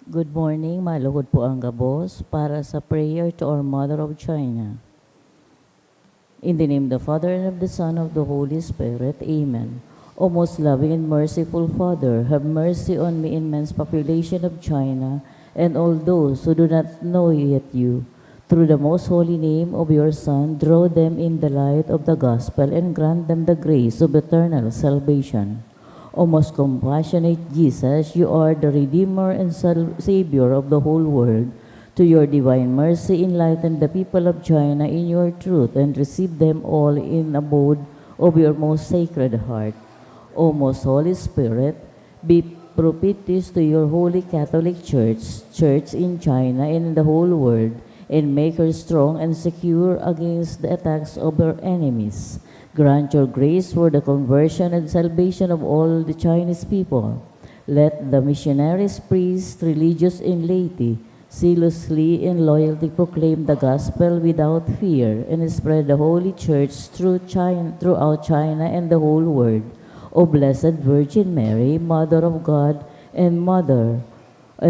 Good morning, malugod po ang gabos para sa prayer to our Mother of China. In the name of the Father, and of the Son, and of the Holy Spirit. Amen. O most loving and merciful Father, have mercy on the immense population of China and all those who do not know yet you. Through the most holy name of your Son, draw them in the light of the gospel and grant them the grace of eternal salvation. O most compassionate Jesus, you are the Redeemer and Savior of the whole world. To your divine mercy, enlighten the people of China in your truth and receive them all in abode of your most sacred heart. O most Holy Spirit, be propitious to your Holy Catholic Church in China and in the whole world, and make her strong and secure against the attacks of her enemies. Grant your grace for the conversion and salvation of all the Chinese people. Let the missionaries, priests, religious, and laity zealously and loyally proclaim the gospel without fear and spread the Holy Church throughout China and the whole world. O Blessed Virgin Mary, Mother of God and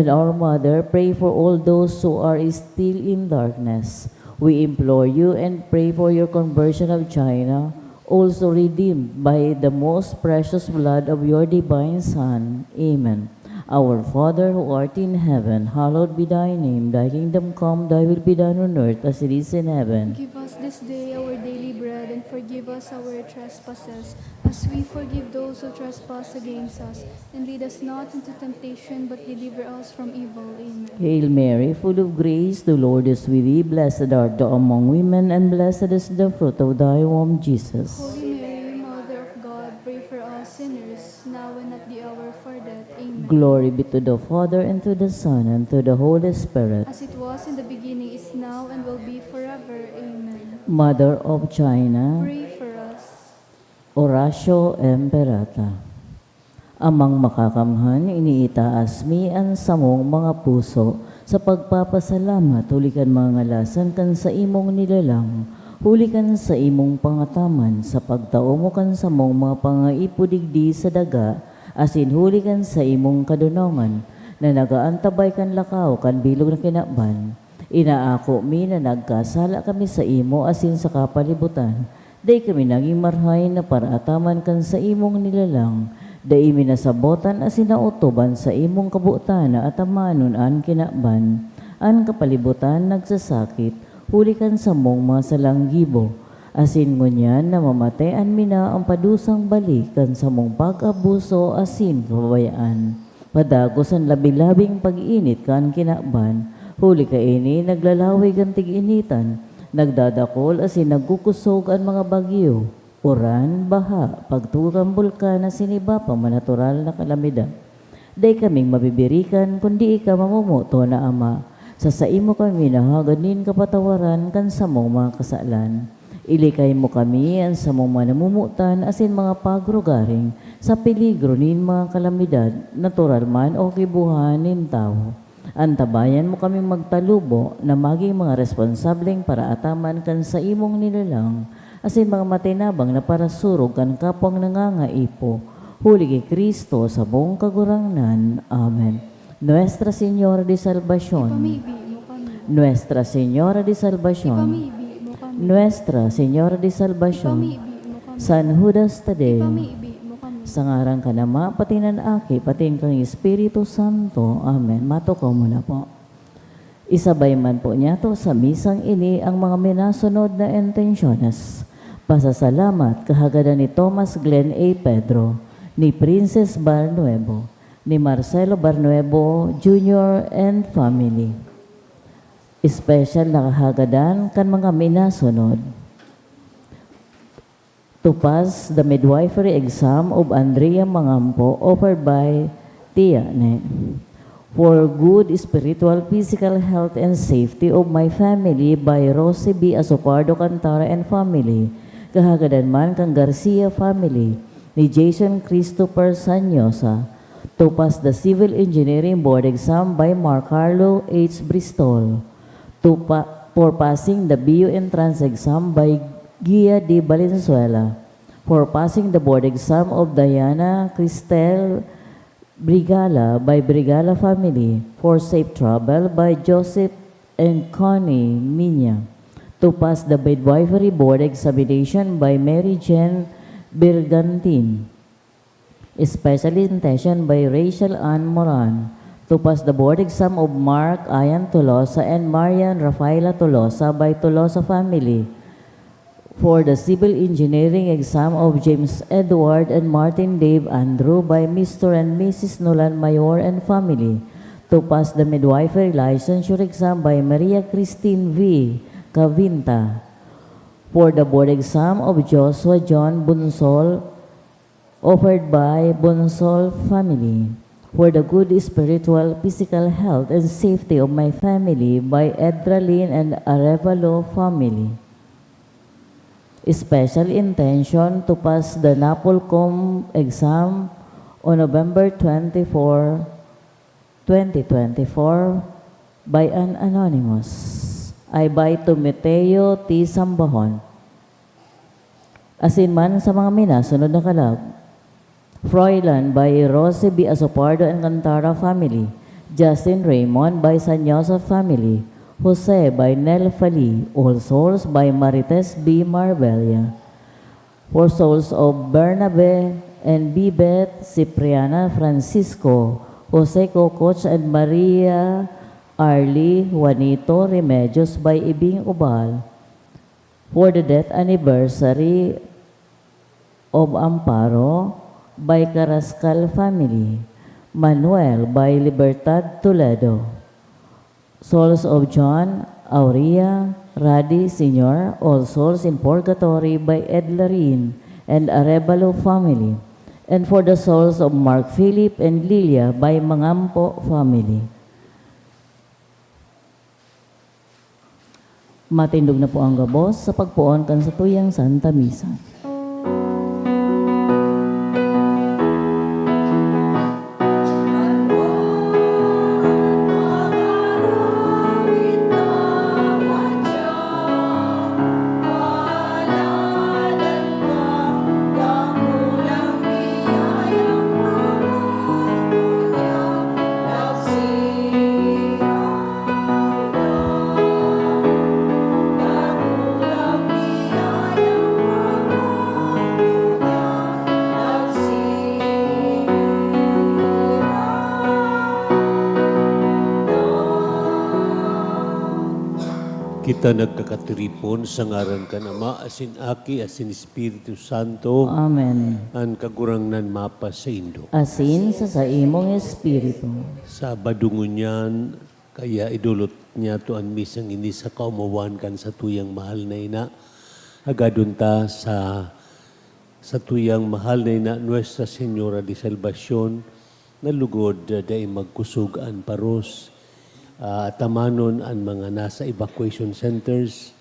our Mother, pray for all those who are still in darkness. We implore you and pray for your conversion of China, also redeemed by the most precious blood of your divine Son. Amen. Our Father who art in heaven, hallowed be thy name. Thy kingdom come, thy will be done on earth as it is in heaven. Give us this day our daily bread, and forgive us our trespasses, as we forgive those who trespass against us. And lead us not into temptation, but deliver us from evil. Amen. Hail Mary, full of grace, the Lord is with thee. Blessed art thou among women, and blessed is the fruit of thy womb, Jesus. Holy Mary, Mother of God, pray for us sinners, now and at the hour of our death. Amen. Glory be to the Father, and to the Son, and to the Holy Spirit. As it was in the beginning, is now, and will be forever. Amen. Mother of China, Pray for us. Oratio Imperata. Amang makakamhan, iniitaas mi ang samong mga puso sa pagpapasalamat, hulikan mga ngalasan kan sa imong nilalang, hulikan sa imong pangataman, sa pagtao mo kan sa mong mga pangaipudigdi sa daga, asin hulikan sa imong kadunongan, na nagaantabay kan lakaw kan bilog na kinakban. Inaako mi na nagkasala kami sa imo asin sa kapalibutan, day kami naging marhay na paraataman kan sa imong nilalang, day minasabotan asin nautoban sa imong kabutan na atamanon an kinakban, an kapalibutan nagsasakit, hulikan sa mong mga salanggibo, asin ngunyan na mamatayan mina ang padusang balikan sa mong pag-abuso asin pabayaan. Padagos ang labi-labing pag-init kan kinakban, huli ka ini naglalawig ang tig-initan, nagdadakol asin nagkukusog ang mga bagyo, uran, baha, pagtukang bulkan na siniba pa manatural na kalamidad. Day kaming mabibirikan kundi ika mamumuto na Ama, sa imo kami nahaganin kapatawaran kan sa mong mga kasalan. Ilikay mo kami ang sa mong manamumutan asin mga pagrugaring sa peligro nin mga kalamidad, natural man o kibuhanin tao. Antabayan mo kami magtalubo na maging mga responsableng para ataman kan sa imong nilalang, asin mga matinabang na para surog kan kapwang nangangaipo, huli kay Kristo sa buong kagurangnan. Amen. Nuestra Señora de Salvación, Ipamibi mo kami. Nuestra Señora de Salvación, Ipamibi mo kami. Nuestra Señora de Salvación, Ipamibi mo kami. San Judas Tadeo, Ipamibi mo kami. sa ngaran ka nama, patinan aki, patin kang Espiritu Santo. Amen. Matukaw muna po. Isabay man po niya to sa misang ini ang mga minasunod na intensyones. Pasasalamat kahagadan ni Thomas Glenn A. Pedro, ni Princess Barnuevo, ni Marcelo Barnuevo Jr. and family. Special na kahagadan kan mga minasunod. To pass the midwifery exam of Andrea Mangampo offered by Tia Ne. For good spiritual, physical health and safety of my family by Rosie B. Asopardo Cantara and family. Kahagadan man kang Garcia family ni Jason Christopher Sanyosa. To pass the civil engineering board exam by Mark Carlo H. Bristol. For passing the BU entrance exam by Gia D. Valenzuela. For passing the board exam of Diana Cristel Brigala by Brigala family. For safe travel by Joseph and Connie Minya. To pass the midwifery board examination by Mary Jane Birgantin. Special intention by Rachel Ann Moran. To pass the board exam of Mark Ian Tolosa and Marian Rafaela Tolosa by Tolosa family. For the civil engineering exam of James Edward and Martin Dave Andrew by Mr. and Mrs. Nolan Mayor and family. To pass the midwifery licensure exam by Maria Christine V. Cavinta. For the board exam of Joshua John Bunsol, offered by Bunsol family. For the good spiritual, physical health, and safety of my family by Edralyn and Arevalo family. Special intention to pass the NAPOLCOM exam on November 24, 2024 by an anonymous. I by Tumiteo T. Sambahon. Asinman sa mga minasunod na kalag. Froilan by Rose B. Asopardo and Cantara family. Justin Raymond by San Joseph family. Jose by Nel Fali. All Souls by Marites B. Marbella. For souls of Bernabe and Bibet Cipriana Francisco, Jose Cococh and Maria Arlie Juanito Remedios by Ibing Ubal. For the death anniversary of Amparo by Carrascal family. Manuel by Libertad Toledo. Souls of John, Aurea, Radi Sr., All Souls in Purgatory by Ed Larin and Arevalo family. And for the souls of Mark Philip and Lilia by Mangampo family. Matindog na po ang gabos sa pagpuon kan sa tuyang Santa Misa. Kita nagkakatiripon sa ngaran ka Ama, asin Aki, asin Espiritu Santo, Amen. an kagurangnan mapa sa Indo. Asin sa imong espiritu. Sa badungon niyan, kaya idulot niya to an misang ini sa kaumawan kan sa tuyang mahal na ina. Agadun ta sa tuyang mahal na ina, Nuestra Señora de Salvacion, na lugod day magkusugan paros. Tamanon ang mga nasa evacuation centers,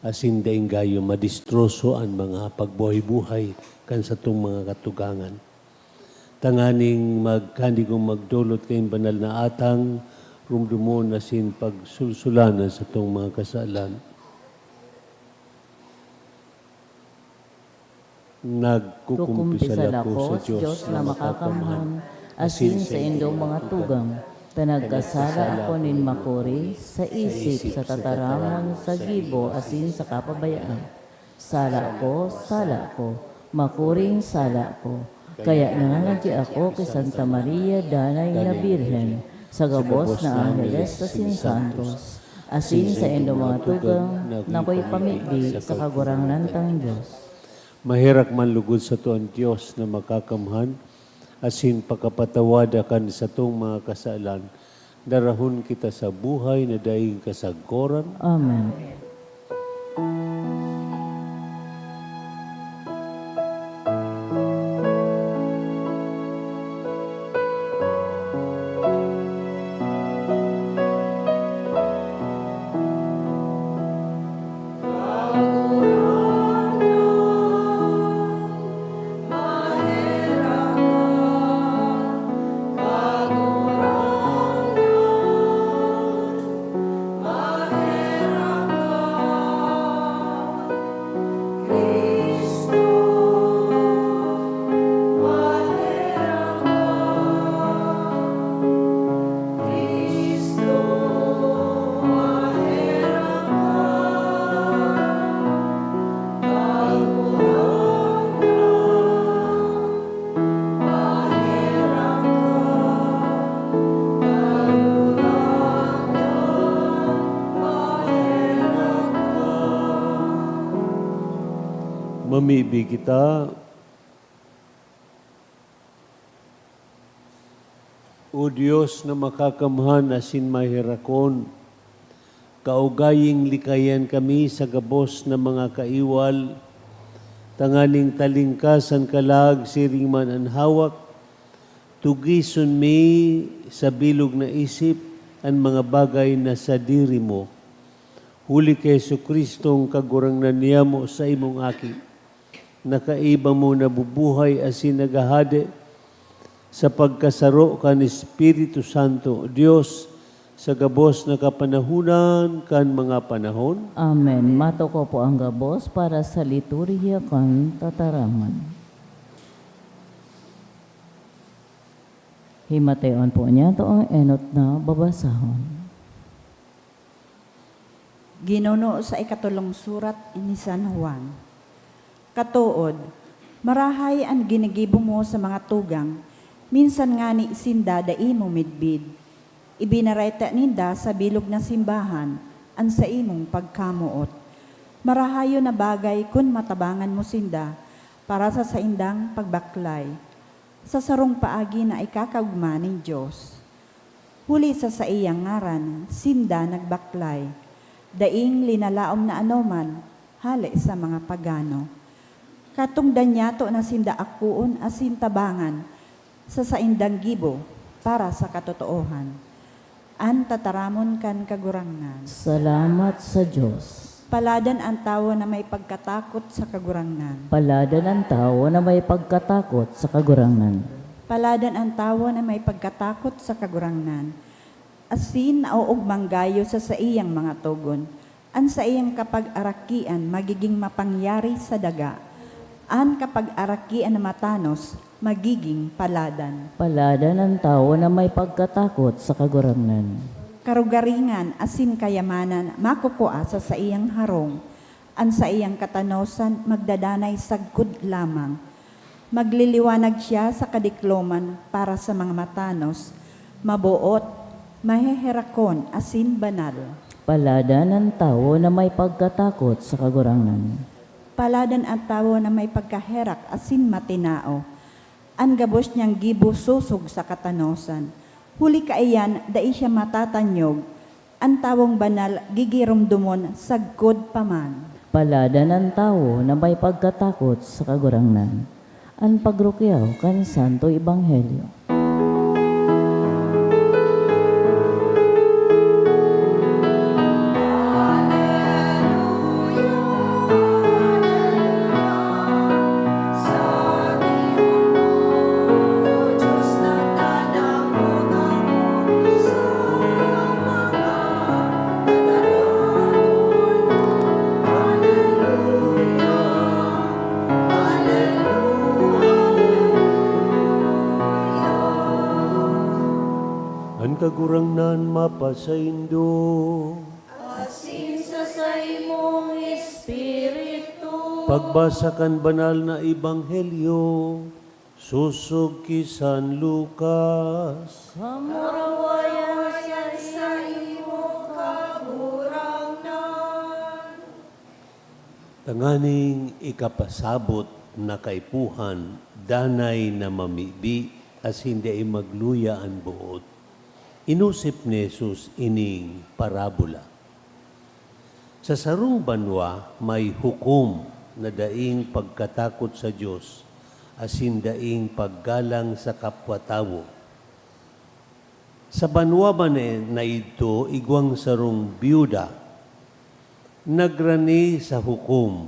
asin daing gayo madistroso ang mga pagbuhay-buhay kan sa itong mga katugangan. Tanganing kandigong magdulot kayong banal na atang, rumdumon asin pagsulsulanan sa itong mga kasalan. Nagkukumpisal ako sa Diyos na makakamhan, asin sa indong mga tugang. Tanagkasala ako nin makuri sa isip, sa tataramon, sa gibo, asin sa kapabayaan. Sala ko, makuring sala ko. Kaya nangangadya ako kay Santa Maria, Danay na Birhen, sa gabos na Angeles sa Sinsantos, asin sa indong mga tugang, na ko'y pamigdi sa kagurangan ng Diyos. Mahirak man lugod sa tuan Diyos na makakamhan, asin pagkapatawadakan sa tong mga kasalan, darahon kita sa buhay na daing kasagoran. Amen. Mamibi kita. O Diyos na makakamhan asin mahirakon, kaugaying likayan kami sa gabos na mga kaiwal, tanganing talingkasan kalag siring man ang hawak, tugison mi sa bilog na isip ang mga bagay na sa diri mo. Huli kay Jesucristong kagurangnan niya mo sa imong aki, nakaiba mo nabubuhay asin nagahade, sa pagkasaro kan Espiritu Santo, Diyos, sa gabos na kapanahunan kan mga panahon. Amen. Mato ko po ang gabos para sa liturhiya kan tatarangan. Himateon po niya to ang enot na babasahon. Ginuno sa ikatulong surat ni San Juan. Katuod, marahay ang ginigibo mo sa mga tugang, minsan nga ni isinda da imo midbid. Ibinareta ninda sa bilog na simbahan, ang sa imong pagkamuot. Marahayo na bagay kun matabangan mo sinda, para sa saindang pagbaklay. Sa sarong paagi na ikakagma ng Diyos. Huli sa iyang ngaran, sinda nagbaklay. Daing linalaom na anoman, hali sa mga pagano. Katungdan niya to na sinda akuon asin tabangan, sa saindang gibo para sa katotoohan. An tataramon kan kagurangan. Salamat sa Diyos. Paladan ang tao na may pagkatakot sa kagurangan. Paladan ang tao na may pagkatakot sa kagurangan. Paladan ang tao na may pagkatakot sa kagurangan. Asin nauog manggayo sa iyang mga tugon. An sa iyang kapag-arakian magiging mapangyari sa daga. An kapag-arakian na matanos magiging paladan. Paladan ang tao na may pagkatakot sa kagurangan. Karugaringan asin kayamanan makukuha sa iyang harong. An sa iyang katanosan magdadanay sagkod lamang. Magliliwanag siya sa kadikloman para sa mga matanos, mabuot, maheherakon asin banal. Paladan ang tao na may pagkatakot sa kagurangan. Paladan ang tao na may pagkaherak asin matinao. Ang gabos niyang gibo susog sa katanosan. Huli kaiyan, dai siya matatanyog. Ang tawong banal, gigirumdumon, sagkod paman. Paladan ang tao na may pagkatakot sa kagurangan. Ang pagrukyaw kan Santo Ebanghelyo. Ang kagurangnan mapasaindo. Asin sa imong Espiritu. Pagbasa kan banal na Ebanghelyo, susog ki San Lucas. Kamurawayan sa imong kagurangan. Tanganing ikapasabot na kaipuhan, danay na mamibi, as hindi ay magluya ang buot. Inusip ni Jesus ining parabola. Sa sarong banwa may hukom na daing pagkatakot sa Diyos, asin daing paggalang sa kapwa-tawo. Sa banwa man na ito, igwang sarong biyuda, nagrani sa hukom.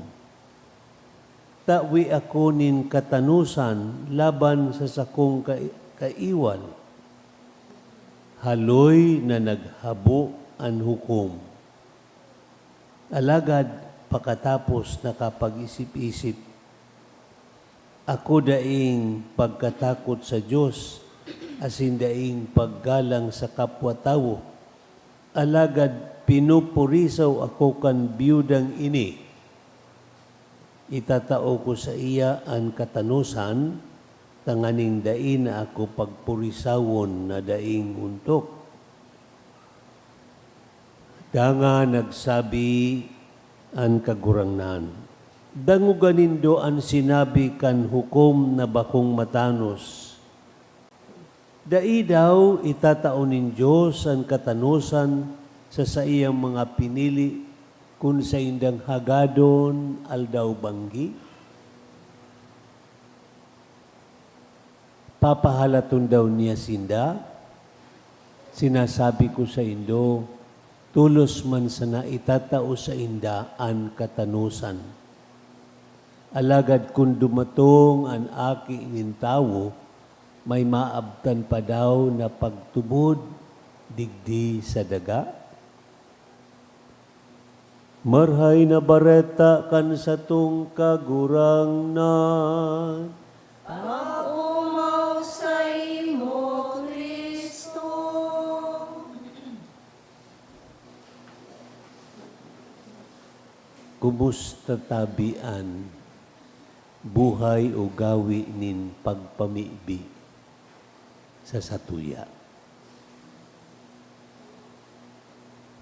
Tawi ako nin katanusan laban sa sakong kaiwal. Haloy na naghabo ang hukom. Alagad pagkatapos nakapag-isip-isip, ako daing pagkatakot sa Diyos, asin daing paggalang sa kapwa-tawo. Alagad pinupurisaw ako kan biyudang ini. Itatao ko sa iya ang katanusan, tanganing dain na ako pagpurisawon na daing untok. Danga nagsabi ang kagurangnan, danguganindo ang sinabi kan hukom na bakong matanos. Dai daw itataonin Diyos ang katanusan sa iyang mga pinili kung sa indang hagadon aldaw banggi. Papahalaton daw niya sinda, sinasabi ko sa indo, tulos man sana itatao sa inda ang katanusan. Alagad kung dumatong ang aki inintawo, may maabtan pa daw na pagtubod digdi sa daga. Marhay na bareta kan sa tung kagurang na. Pag-umaw sa imo, Kristo. Kumusta tabian, buhay o gawi nin pagpamibi sa satuya.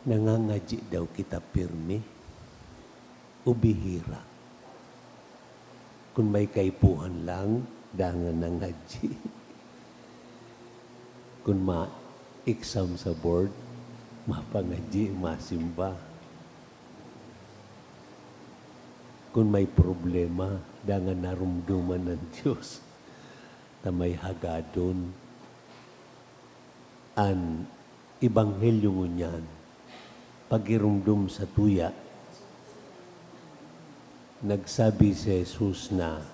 Nangangadji daw kita pirmi, ubihira. Kung may kaipuhan lang, dangan nangadji. Kung ma-exam sa board, mapangadji, masimba. Kung may problema, dangan narumduman ng Diyos na may hagadon. An ibanghelyo ngunyan, pagirumdum sa tuya, nagsabi si Jesus na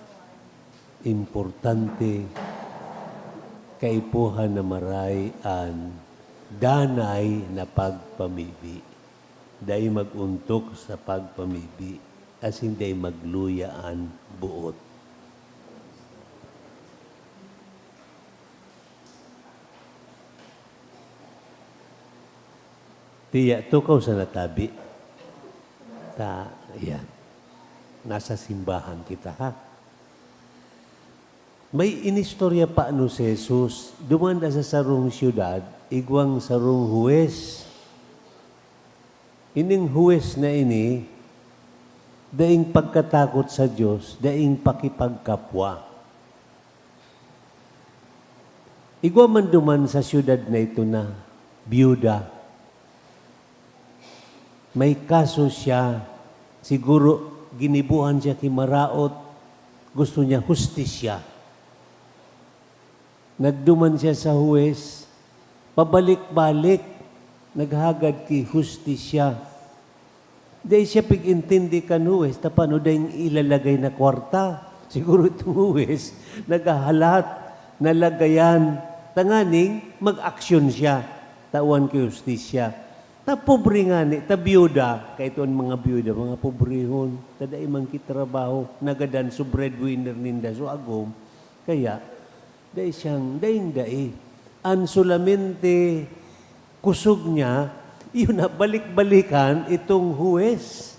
importante kaipuhan na maray an danay na pagpamibi. Dahil maguntok sa pagpamibi as hindi magluyaan buot. Tiya, tukaw sa natabi. Yan. Nasa simbahan kita, ha? May inistorya pa ano si Jesus, dumanda sa sarong siyudad, igwang sarong huwes. Ining huwes na ini, daing pagkatakot sa Diyos, daing pakipagkapwa. Igwa man duman sa siyudad na ito na biyuda. May kaso siya, siguro ginibuhan siya kimaraot, gusto niya hustisya. Nagduman siya sa huwes, pabalik-balik, naghagad ki hustisya. Dahil siya pig-intindi kan huwes, tapano dahil ilalagay na kwarta. Siguro itong huwes, naghahalat, nalagayan, tanganing mag-aksyon siya, tawan ki hustisya. Ta pobre nga ni, ta biyuda, kahit ang mga biyuda, mga pobrehon, tada imang kitrabaho, nagadan so breadwinner ninda, so agom. Kaya, dahil siyang, daing, ang solamente kusog niya, yun na, balik-balikan itong huwes.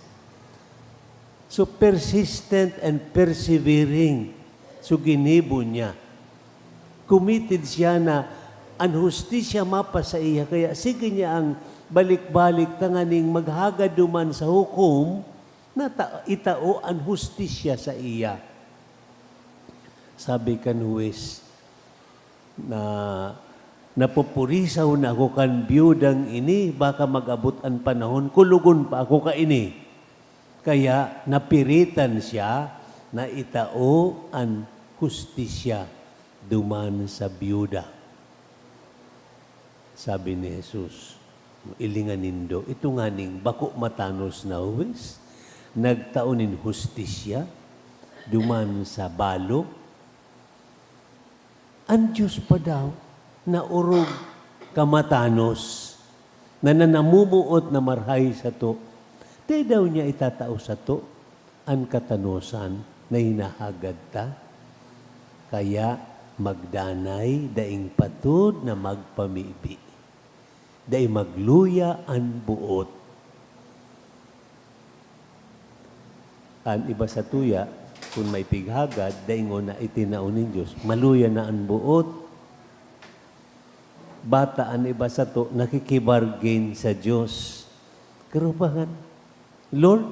So, persistent and persevering. So, ginibo niya. Committed siya na ang hustisya mapa sa iya. Kaya, sige niya ang balik-balik tanganing maghagaduman sa hukom na itao ang hustisya sa iya. Sabi kan huwes na napupurisaw na ako kan biyudang ini, baka mag-abot ang panahon, kulugon pa ako ka ini. Kaya napiritan siya na itao ang hustisya duman sa biyuda. Sabi ni Jesus, ilingan nindo, ito nga ning bako matanos na huwes, nagtaonin hustisya, duman sa balo. Ang Diyos pa daw, na urog kamatanos, na nanamumuot na marhay sa to, di daw niya itatao sa to, ang katanusan na hinahagad ta. Kaya magdanay daing patud na magpamibi. Day magluya ang buot. Ang iba sa tuya, kung may pighagad, daingon na itinaon ng Diyos, maluya na ang buot. Bata ang iba sa to, nakikibargain sa Diyos. Karubahan, Lord,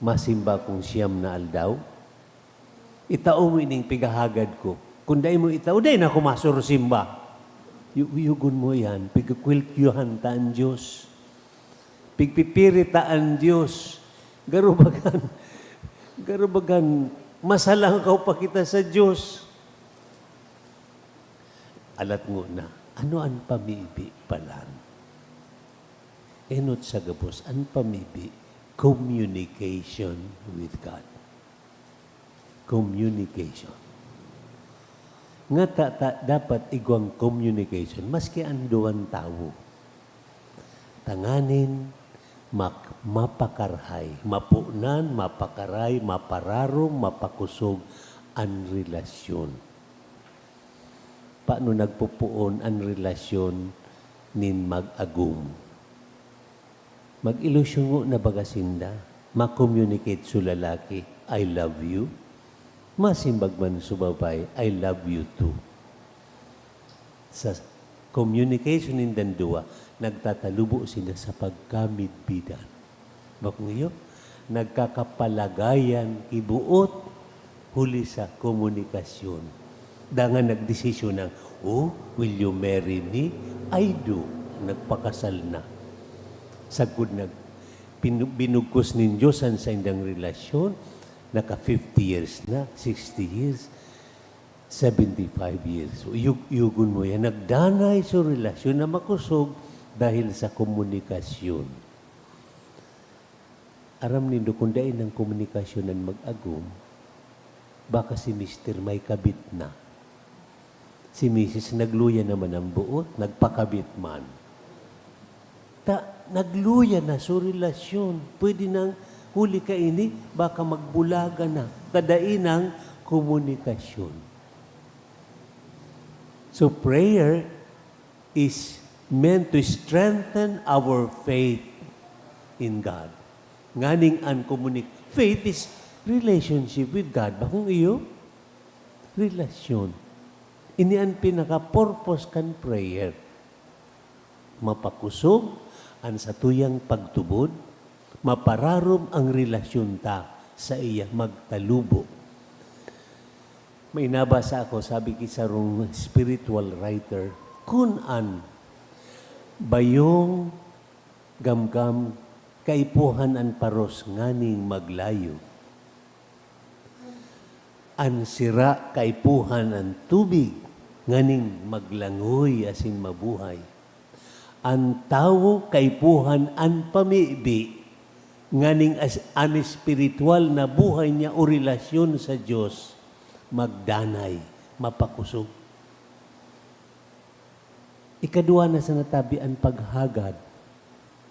masimba kong siyam na aldaw. Itao mo ining pigahagad ko. Kung dahil mo itao, dahil na kumasuro simba. Yugon mo yan. Pigkakwilkyuhan ta ang Diyos. Pigpipirita ang Diyos. Garubagan, masalang ka pa kita sa Diyos. Alat ngo na, ano ang pamibi palan? Enot sa gabos, ang pamibi, communication with God. Communication. Nga dapat igwang communication, maski ang duwan tao. Tanganin, mapakarhay, mapunan, mapakaray, mapararong, mapakusog ang relasyon. Paano nagpupuon ang relasyon nin mag-agum? Mag-ilusyon na bagasinda, ma-communicate sa lalaki, I love you. Masimbag man sa babae, I love you too. Sa communication in dandua, nagtatalubo sila sa pagkamidbidan. Bakong iyo, nagkakapalagayan, ibuot, huli sa komunikasyon. Dangan nagdesisyon ng, oh, will you marry me? I do. Nagpakasal na. Sagud binugkos nin Diyosan sa indang relasyon, naka 50 years na, 60 years, 75 years. So, yugon mo yan. Nagdanay sa relasyon na makusog dahil sa komunikasyon. Aram nindo kung dahil ng komunikasyon ng mag-agum, baka si Mr. may kabit na. Si Mrs. nagluya naman ang buot, nagpakabit man. Nagluya na sa relasyon. Pwede nang huli ka ini, baka magbulaga na. Kadainang komunikasyon. So prayer is meant to strengthen our faith in God. Nganing faith is relationship with God. Bakong iyo? Relasyon. Ini ang pinaka-purpose kan prayer. Mapakusog ang satuyang pagtubod, mapararom ang relasyon ta sa iya magtalubo. May nabasa ako, sabi kisarong spiritual writer, kun an bayong gamgam kaipuhan an paros nganing maglayo. An sira kaipuhan an tubig nganing maglangoy asin mabuhay. An tawo kaipuhan an pamibi nganing an espiritual na buhay niya o relasyon sa Diyos magdanay, mapakusog. Ikadua na sa natabi ang paghagad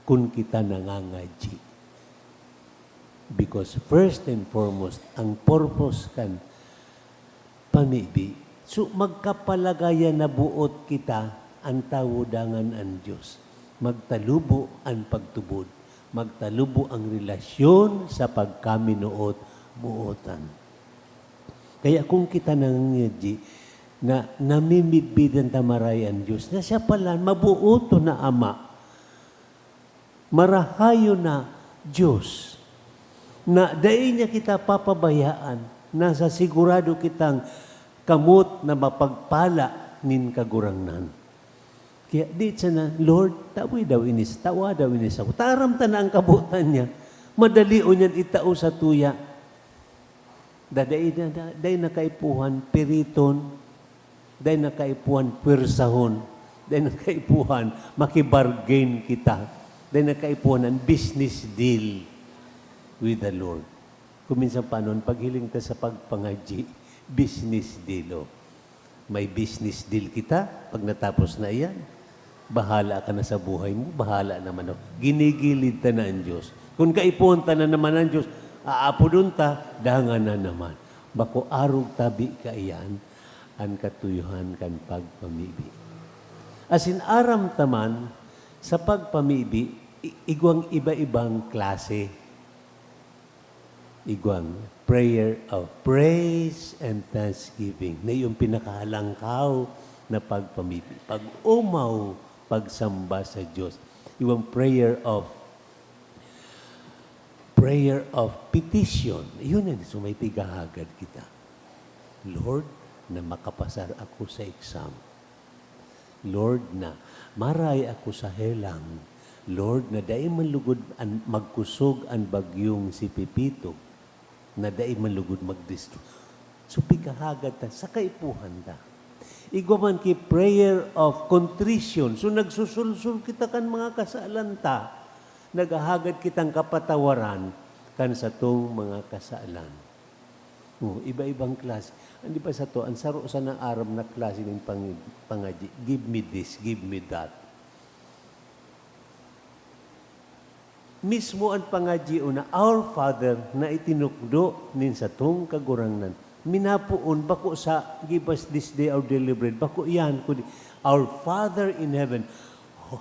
kung kita nangangaji. Because first and foremost, ang purpose kan pamibi, so magkapalagayan na buot kita ang tawudangan ang Diyos. Magtalubo ang pagtubod. Magtalubo ang relasyon sa pagkaminuot buotan. Kaya kung kita nangangaji na namimidbidan tamaray ang Diyos, na siya pala mabuoto na Ama, marahayo na Diyos, na dahil niya kita papabayaan, nasa sigurado kitang kamot na mapagpala nin kagurangnan. Kaya di na, Lord, tawa daw inis ako. Taram ta na ang kabutan niya. Madali o niyan itao sa tuya. Daday nakaipuhan piriton, daday nakaipuhan pwersahon, daday nakaipuhan makibargain kita, daday nakaipuhan ang business deal with the Lord. Kuminsan pa noon, paghiling ta sa pagpangaji, business deal. May business deal kita, pag natapos na iyan, bahala ka na sa buhay mo, bahala naman. Ginigilid ta na ang Diyos. Kung kaipuhan ta na naman ang Diyos, aapodon ta, dangan na naman. Bako arog tabi ka iyan, ang katuyuhan kan pagpamibi. Asin aram taman, sa pagpamibi, igwang iba-ibang klase. Igwang prayer of praise and thanksgiving. Na yung pinakahalangkaw na pagpamibi. Pag-umaw, pagsamba sa Diyos. Igwang prayer of prayer of petition. Yun yan, so may tigahagad kita. Lord, na makapasar ako sa exam. Lord, na maray ako sa helang. Lord, na dai manlugod magkusog ang bagyong si Pipito. Na dai manlugod magdistro. So pigahagad ta, sa kaipuhan ta. Igwaman ki prayer of contrition. So nagsusulsul kita kan mga kasalan ta. Nagahagad kitang kapatawaran kan sa tong mga kasalan. Iba-ibang klase. Hindi pa sa to, ang saro sa ng aram na klase ng pangaji. Give me this, give me that. Mismo ang pangaji na Our Father na itinukdo nin sa tong kagurangnan. Minapuon, bako sa give us this day our daily bread. Bako yan, kundi, Our Father in heaven,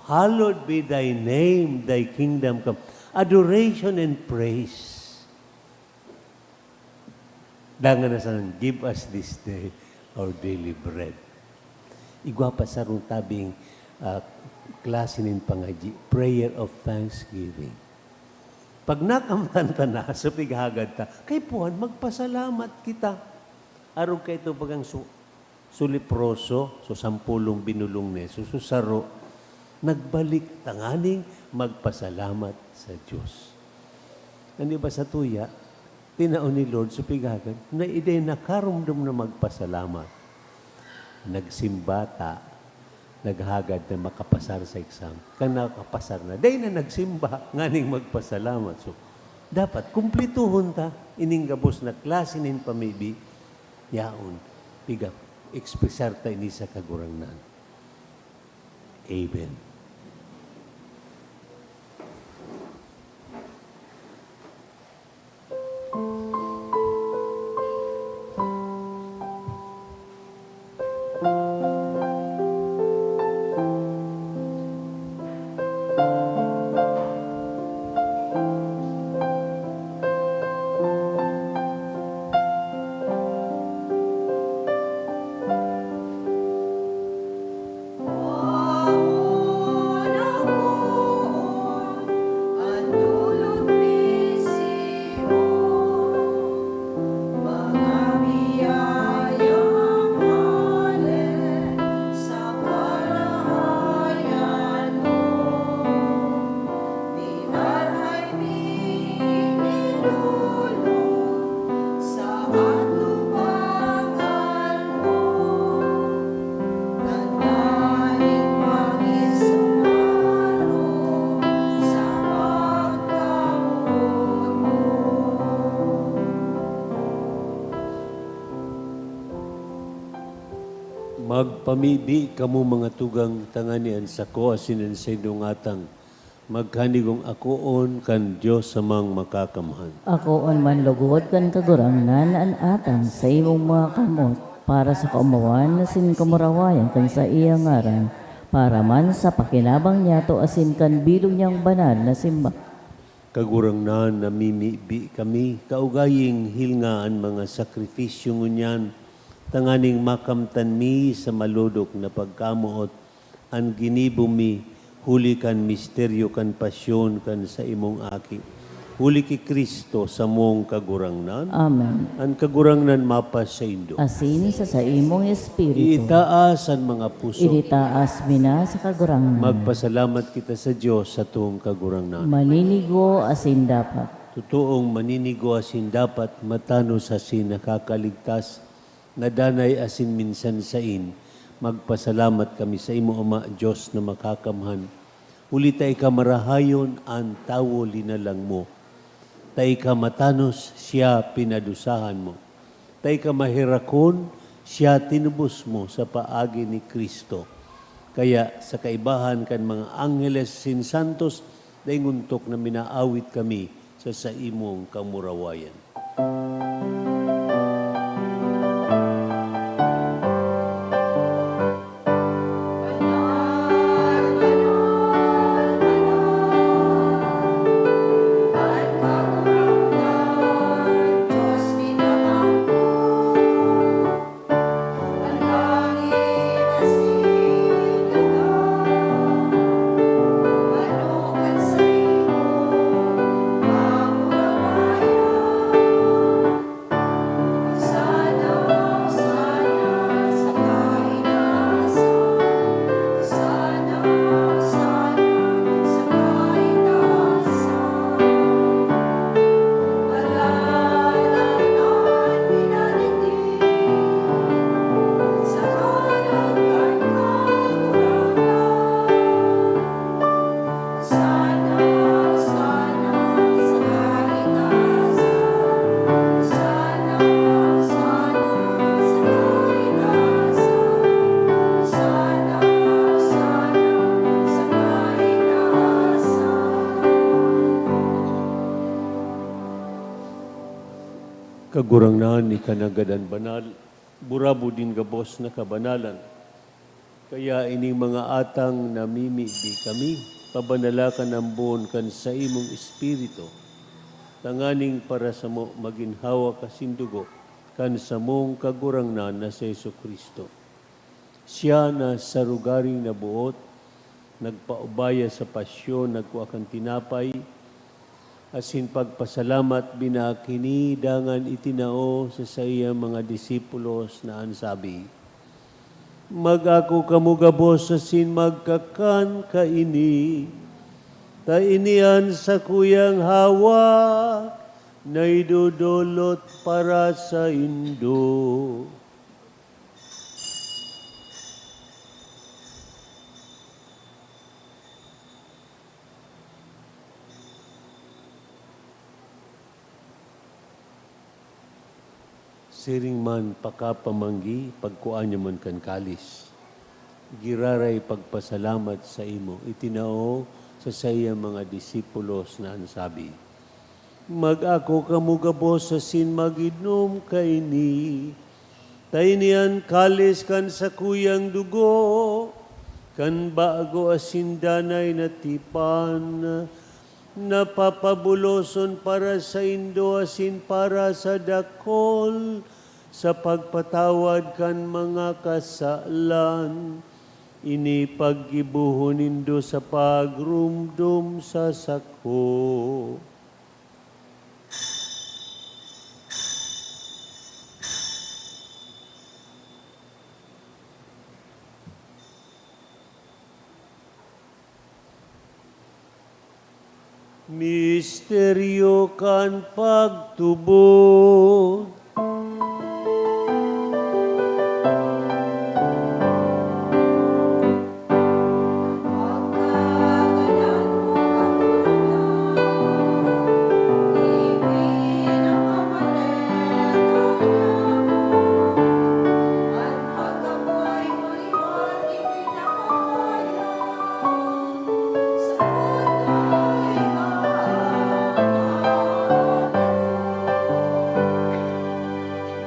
hallowed be thy name, thy kingdom come. Adoration and praise. Dangan na sa give us this day our daily bread. Igwa pa sa rung tabing klase ng pangaji, prayer of thanksgiving. Pag nakamanta na, sa pighagad ta, kay puhan, magpasalamat kita. Araw ka ito bagang suliproso, so sampulong binulong ne, susaro, nagbalik tanganing magpasalamat sa Diyos. Hindi ba sa tuya, tinaon ni Lord sa pigagan, na iday nakarumdum na magpasalamat. Nagsimbata, naghagad na makapasar sa exam. Kang nakapasar na, day na nagsimba, nganing magpasalamat. So, dapat kumplituhon ta, ining gabos na klase nin pamibi, yaon, piga, ekspresar ta ini sa kagurangnan. Amen. Magpamidi kamo mga tugang tanganian sa ko asinan sa indungatang magkanigong akoon kan Dios samang makakamhan. Ako on man lugod kan kagurangnan an atang sa imong mga kamot para sa kaumawan na sinkamurawayan kan sa iyang ngaran para man sa pakinabang niya to asin kan bilog niyang banal na simba. Kagurangnan namimibi kami kaugaying hilngaan mga sakripisyo ngunyan tanganing makamtan mi sa maludok na pagkamuot ang ginibumi huli kan misteryo kan pasyon kan sa imong aki. Huli ki Kristo sa mong kagurangnan. Amen. Ang kagurangnan mapas sa indo. Asin sa imong espiritu. Itaas ang mga puso. Iritaas mina sa kagurangnan. Magpasalamat kita sa Diyos sa tuong kagurangnan. Maninigo asin dapat. Totoong maninigo asin dapat matano sa sin nakakaligtas nadanay asin minsan sain, magpasalamat kami sa imo Ama Diyos na makakamhan. Uli tay ka marahayon ang tawo linalang mo. Tay ka matanos, siya pinadusahan mo. Tay ka mahirakon, siya tinubos mo sa paagi ni Kristo. Kaya sa kaibahan kan mga angeles sin santos, dainguntok na minaawit kami sa imong kamurawayan. kagurangnan ni kanagadan banal, burabo din gabos na kabanalan. Kaya ining mga atang namimibi kami, pabanalakan ang buon kan sa imong espiritu, tanganing para sa mo maginhawa kasindugo, kan sa mong kagurangnan na sa Kristo. Siya na sa rugaring nabuot, nagpaubaya sa pasyon, nagkuakang tinapay, asin pagpasalamat binakini dangan itinao sa iya mga disipulos na ansabi, mag-ako kamugabos asin magkakan kaini, ta inian sa kuyang hawa, na idudulot para sa indo. Siring man pakapamanggi, pagkuan niya man kan kalis. Giraray pagpasalamat sa imo, itinao sa saya mga disipulos na ansabi, mag-ako kamugabos sa sin magidnom kaini, tainian kalis kan sa kuyang dugo, kan bago asin danay na tipan, napapabuloson para sa indo asin para sa dakol, sa pagpatawad kan mga kasalan, ini paggibuhon nindo sa pagrumdum sa sako. Misteryo kan pagtubod.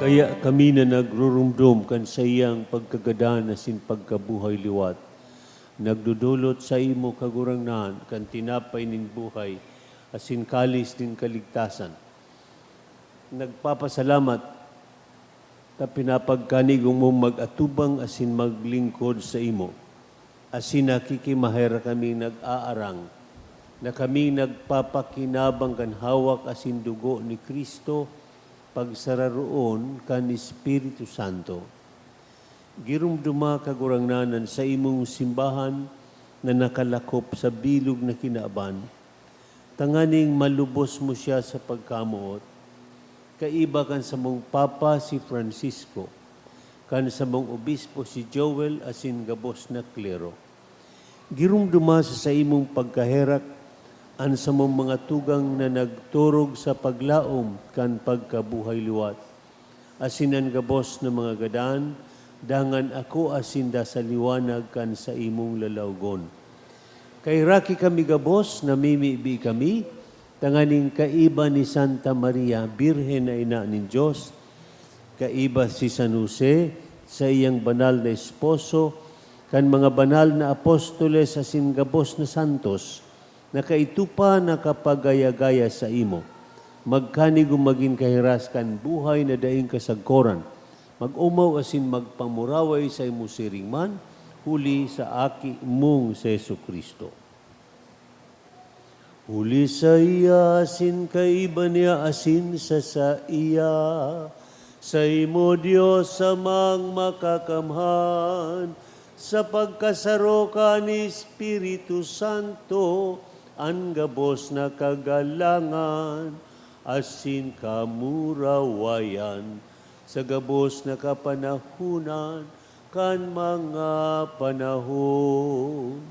Kaya kami na nagrurumdum kan sa iyang pagkagadan asin pagkabuhay liwat, nagdudulot sa imo kagurangnan kan tinapay ning buhay asin kalis ning kaligtasan. Nagpapasalamat ta pinapagkanigong mo mag-atubang asin maglingkod sa imo. Asin nakikimahera kami nag-aarang na kami nagpapakinabang kan hawak asin dugo ni Kristo, pagsararoon kan Espiritu Santo. Girumduma kagurangnanan sa imong simbahan na nakalakop sa bilog na kinaaban, tanganing malubos mo siya sa pagkamuot, kaiba kan sa mong Papa si Francisco, kan sa mong Obispo si Joel asin gabos na klero. Girumduma sa imong pagkaherak an sa mong mga tugang na nagturog sa paglaom kan pagkabuhay liwat. Asinan gabos na mga gadan, dangan ako asinda sa liwanag kan sa imong lalawgon. Kay raki kami gabos, namimibi kami, tanganing kaiba ni Santa Maria, Birhen na ina ni Diyos, kaiba si San Jose, sa iyang banal na esposo, kan mga banal na apostoles asin gabos na santos, nakaitupa na kapagaya-gaya sa imo. Magkanig maging kahiras kan buhay na daing kasagkoran. Mag-umaw asin magpamuraway sa imo siringman, huli sa aki mong sa Kristo. Huli sa iya asin kaiba niya asin sa iya, sa imo Diyos samang makakamhan, sa pagkasaro ka ni Espiritu Santo, ang gabos na kagalangan, asin kamurawayan, sa gabos na kapanahunan, kan mga panahon.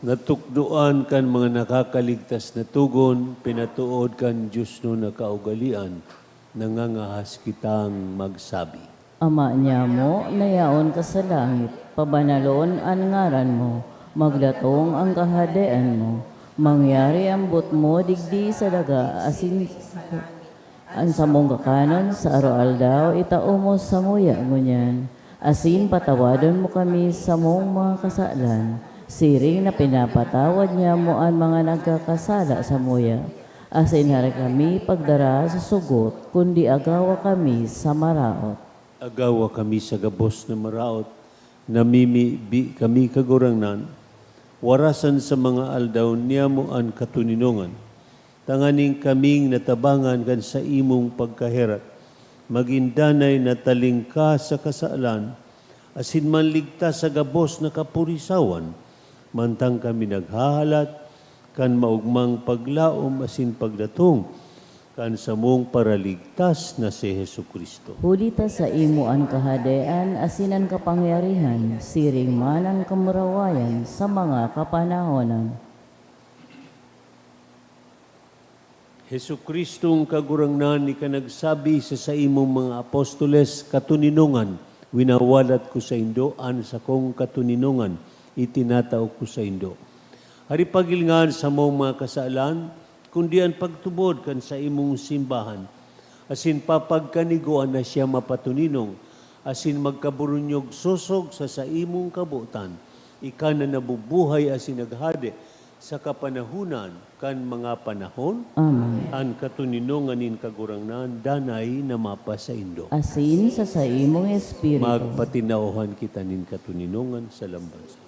Natukduan kan mga nakakaligtas na tugon, pinatuod kan Diyos no nakaugalian, nangangahas kitang magsabi. Ama niya mo, nayaon ka sa langit, pabanalon ang ngaran mo, maglatong ang kahadian mo, mangyari ang but mo, digdi sa daga, asin ang samong kakanon sa araw-aldaw, itao mo sa muya ngunyan, asin patawadon mo kami sa mong mga kasalan, siring na pinapatawad niya mo ang mga nagkakasala sa muya, asin hari kami pagdara sa sugot, kundi agawa kami sa maraot. Agawa kami sa gabos na maraot, namimibi kami kagurangnan, warasan sa mga aldaw niya mo ang katuninongan, tanganing kaming natabangan kan sa imong pagkaherat, magindanay na talingka sa kasalan, asin manligtas sa gabos na kapurisawan, mantang kami naghahalat, kan maugmang paglaom asin pagdatong, kan sa mong paraligtas na si Jesucristo. Hulita sa imo ang kahadian, asinan kapangyarihan, siring man ang kamurawayan sa mga kapanahonan. Jesucristong kagurangnan ni ka nagsabi sa imong mga apostoles katuninungan, winawalat ko sa indo, an sa kong katuninungan, itinatao ko sa indo. Hari pagilngan sa mong mga kasalan, kundi ang pagtubod kan sa imong simbahan, asin papagkaniguan na siya mapatuninong, asin magkaburunyog susog sa imong kabutan, ika na nabubuhay asin naghade sa kapanahunan kan mga panahon, Amen. ang katuninongan nin kagurangnan, danay na mapa sa indo. Asin sa imong espiritu. Magpatinauhan kita nin katuninongan sa lambansa.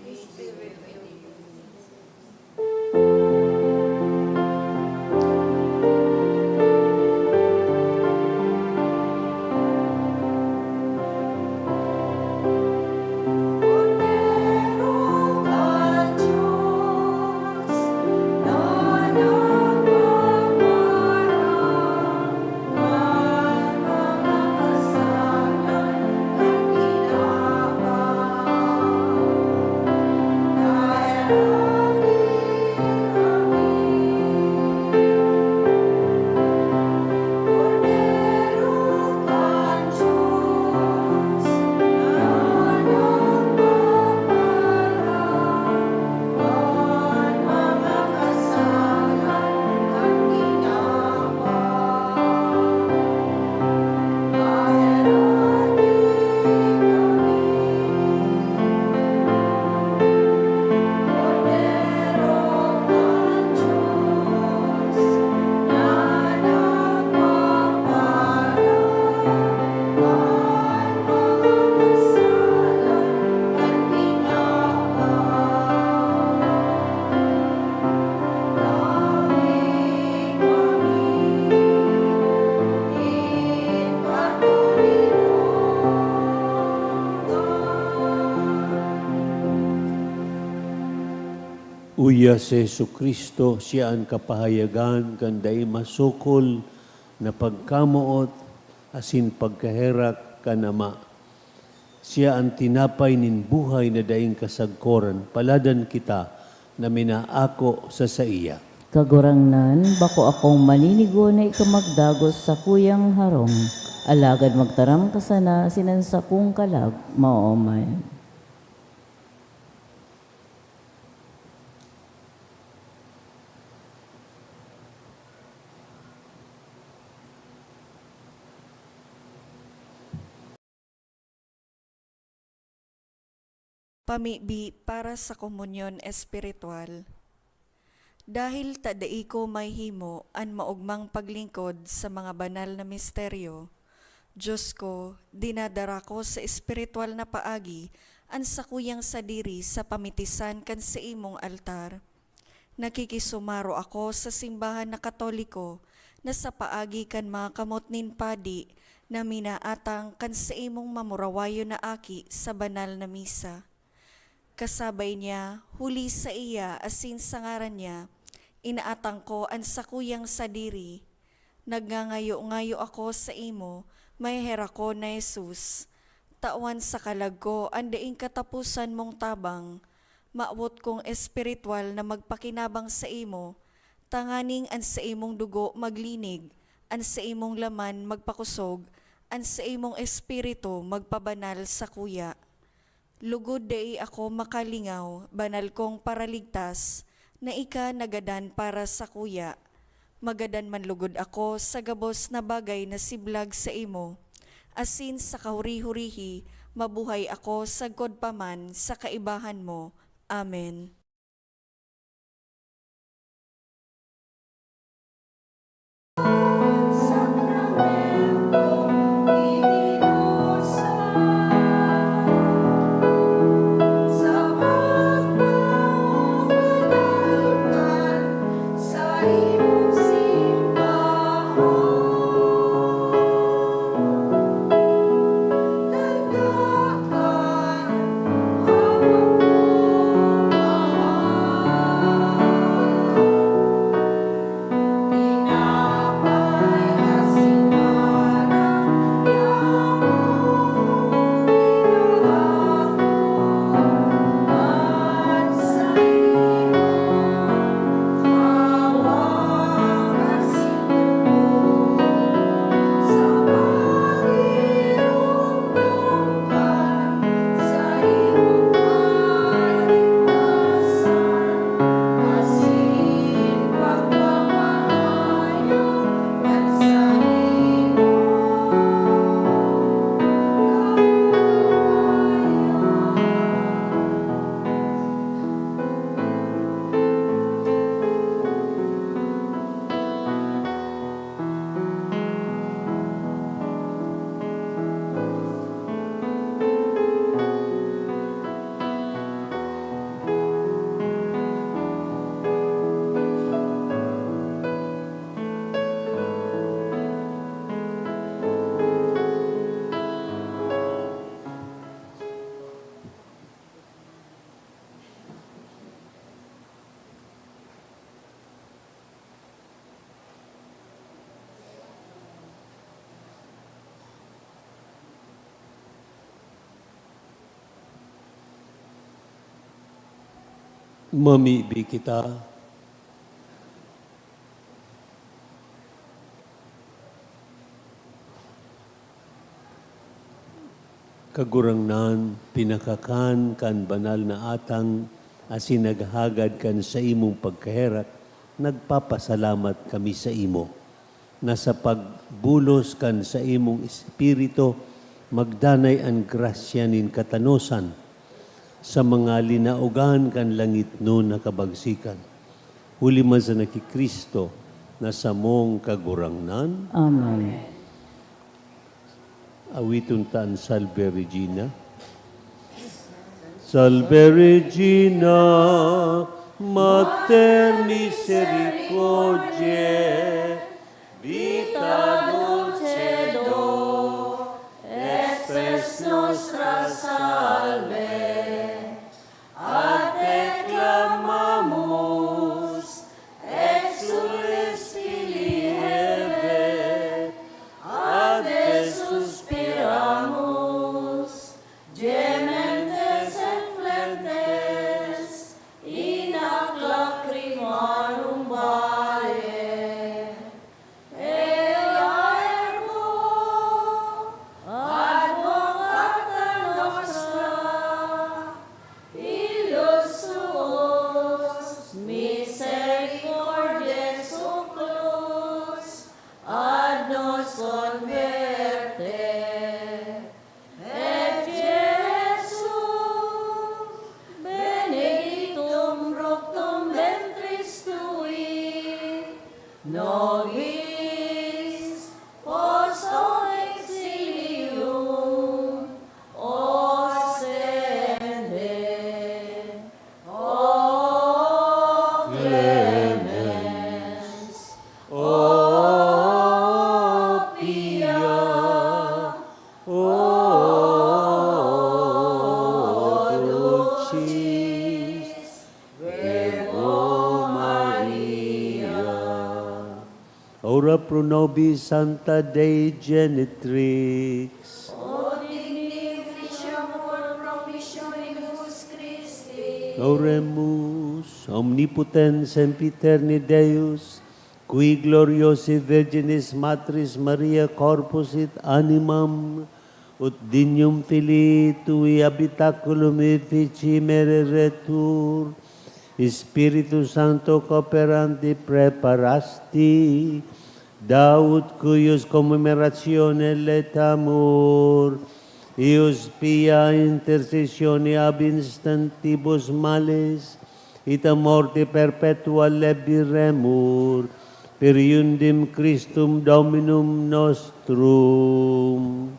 Uya si Jesucristo, siya ang kapahayagan, kanday masukol na pagkamuot, asin pagkaherak kanama. Siya ang tinapay nin buhay na daing kasagkoran, paladan kita na minaako sa iya. Kagurangnan, bako akong maninigo na ikamagdagos sa kuyang harong. Alagad magtaram ka sana sinansa kong kalag, maomay. Pamibi para sa komunyon espiritual. Dahil tadai ko may himo an maugmang paglingkod sa mga banal na misteryo, Diyos ko, dinadara ko sa espiritual na paagi an sakuyang sadiri sa pamitisan kan sa imong altar. Nakikisumaro ako sa simbahan na Katoliko na sa paagi kan mga kamot nin padi na minaatang kan sa imong mamurawayo na aki sa banal na misa. Kasabay niya, huli sa iya asin sa ngaran niya, inaatang ko ang sakuyang sadiri. Nagngangayo-ngayo ako sa imo, may hera ko na Jesus. Tawan sa kalag ko, ang daing katapusan mong tabang, maabot kong espiritual na magpakinabang sa imo, tanganing an sa imong dugo maglinig, an sa imong laman magpakusog, an sa imong espiritu magpabanal sa kuya. Lugod dai ako makalingaw, banal kong paraligtas, na ika nagadan para sa kuya. Magadan man lugod ako sa gabos na bagay na siblag sa imo, asin sa kahuri-hurihi, mabuhay ako sagkod paman sa kaibahan mo. Amen. Sakramentong itinusan sa pagpapagalkan sa iyong simbahan. Tandaan hawak mong tinapay asinarang yamong inahakuan sa iyong hawak asindugo sa pagirumdumkan sa iyong kaligtasan. Asin pagpapahayag at sa iyong Mamiibig kita. Kagurangnan, pinakakan kan banal na atang asin naghagad kan sa imong pagkaherat, nagpapasalamat kami sa imo. Na sa pagbulos kan sa imong espiritu, magdanay ang grasya nin katanosan sa mga linaugan kan langit no nakabagsikan. Huli man sa nakikristo na sa mong kagurangnan, Amen. awiton taan Salve Regina. Salve Regina, Mater Misericordiae, vita dulcedo, espes nostra salve, ad te clamamus, exules filii Heve, ad te suspiramus, gementes et flentes, in ac lacrimarum vale. Ea ergo, advocata nostra, illos suos, misericordiae suclus, ad nos converte. Et Jesum, benedictum fructum ventris tui, nobis post exilium ostende. O clemens, o pia, o dulcis, Virgo Maria. Ora pro nobis Santa Dei Genitrix. O dignitatem per promissionibus Christi, Oremus, omnipotens sempiterni Deus, qui gloriosi Virginis Matris Maria corpus et animam, ut dignum Filii Tui habitaculum effici mereretur, Spiritus Sancto cooperandi preparasti, Daud cuius commemoratione letamur, ius pia intercessione ab instantibus males, ita morte perpetua lebiremur, per iundem Christum Dominum nostrum.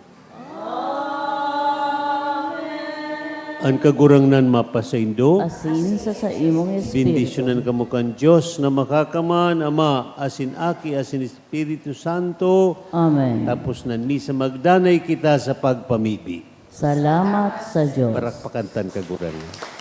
Ang kagurangnan mapasaindo, Asin sa imong espiritu. bendisyonan kamo kan Diyos na makakaman, Ama, asin Aki, asin Espiritu Santo, Amen. tapos na misa magdanay kita sa pagpamibi. Salamat sa Diyos. Parakpakantan kagurangan.